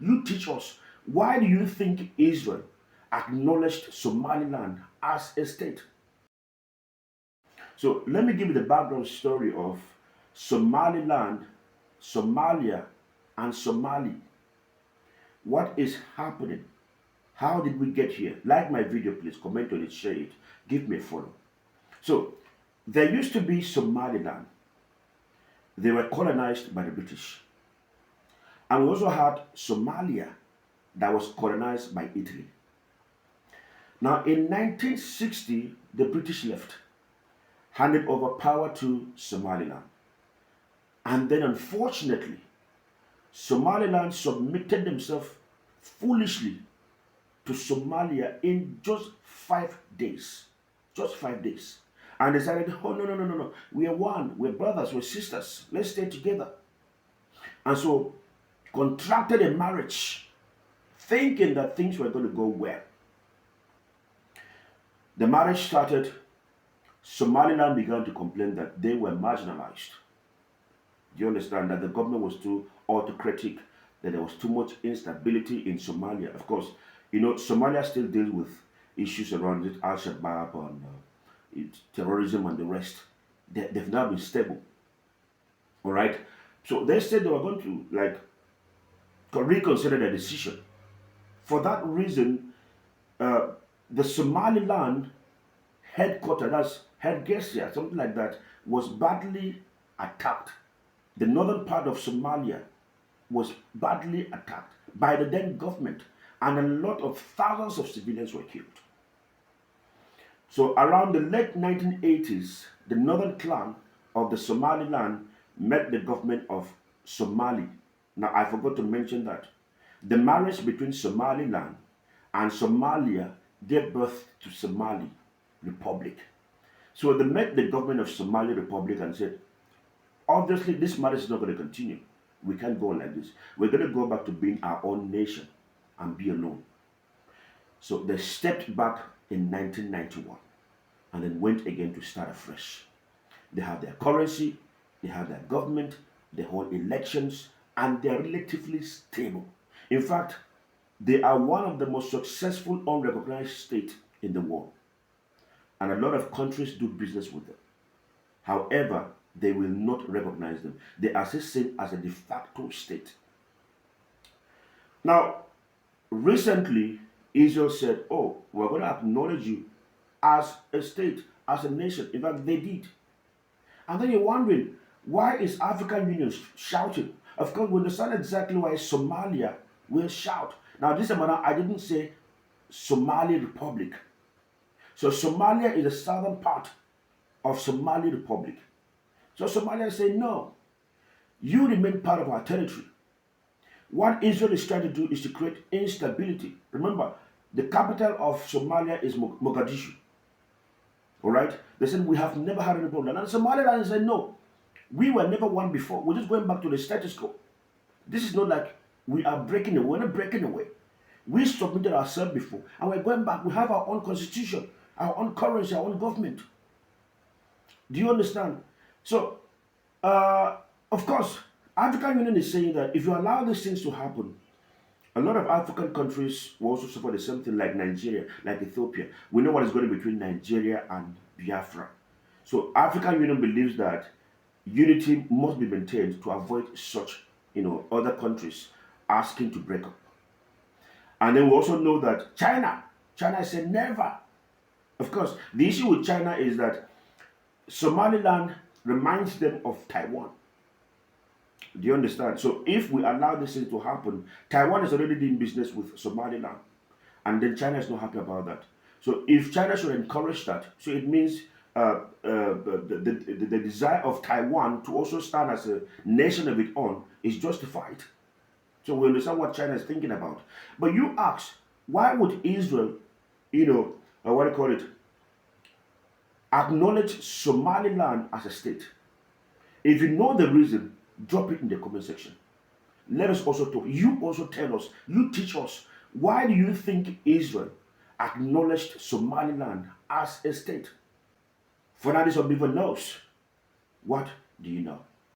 You teach us. Why do you think Israel acknowledged Somaliland as a state? So let me give you the background story of Somaliland, Somalia, and Somali. What is happening? How did we get here? Like my video, please comment on it, share it, give me a follow. So there used to be Somaliland. They were colonized by the British. And we also had Somalia that was colonized by Italy. Now in 1960, the British left, handed over power to Somaliland. And then unfortunately, Somaliland submitted themselves foolishly to Somalia in just 5 days. Just 5 days. And decided, oh, no, no, no, no, no. We are one. We're brothers. We're sisters. Let's stay together. And so contracted a marriage thinking that things were going to go well. The marriage started. Somaliland began to complain that they were marginalized. Do you understand that the government was too autocratic, that there was too much instability in Somalia? Of course, Somalia still deals with issues around it, Al-Shabaab and terrorism and the rest. They've now been stable. All right? So they said they were going to reconsider their decision. For that reason, the Somaliland headquarters, that's Hargeisa, something like that, was badly attacked. The northern part of Somalia was badly attacked by the then government, and a lot of thousands of civilians were killed. So around the late 1980s, the northern clan of the Somaliland met the government of Somali. Now I forgot to mention that the marriage between Somaliland and Somalia gave birth to Somali Republic. So they met the government of Somali Republic and said, obviously this marriage is not going to continue. We can't go on like this. We're going to go back to being our own nation and be alone. So they stepped back in 1991 and then went again to start afresh. They have their currency, they have their government, they hold elections, and they're relatively stable. In fact, they are one of the most successful unrecognized states in the world. And a lot of countries do business with them. However, they will not recognize them. They are seen as a de facto state. Now, recently, Israel said, oh, we're going to acknowledge you as a state, as a nation. In fact, they did. And then you're wondering, why is African Union shouting? Of course, we understand exactly why Somalia will shout. Now, this time around, I didn't say Somali Republic. So Somalia is the southern part of Somali Republic. So Somalia say, no, you remain part of our territory. What Israel is trying to do is to create instability. Remember, the capital of Somalia is Mogadishu. All right? They said, we have never had any problem. And Somaliland said, no, we were never one before. We're just going back to the status quo. This is not like we are breaking away. We're not breaking away. We submitted ourselves before, and we're going back. We have our own constitution, our own currency, our own government. Do you understand? So, of course, African Union is saying that if you allow these things to happen, a lot of African countries will also suffer the same thing, like Nigeria, like Ethiopia. We know what is going on between Nigeria and Biafra. So African Union believes that unity must be maintained to avoid such, other countries asking to break up. And then we also know that China said never. Of course, the issue with China is that Somaliland reminds them of Taiwan. Do you understand? So if we allow this thing to happen, Taiwan is already doing business with Somaliland. And then China is not happy about that. So if China should encourage that, so it means the desire of Taiwan to also stand as a nation of its own is justified. So we understand what China is thinking about. But you ask, why would Israel, acknowledge Somaliland as a state? If you know the reason, drop it in the comment section. Let us also talk. You also tell us, you teach us, why do you think Israel acknowledged Somaliland as a state? For now, this unbeliever knows. What do you know?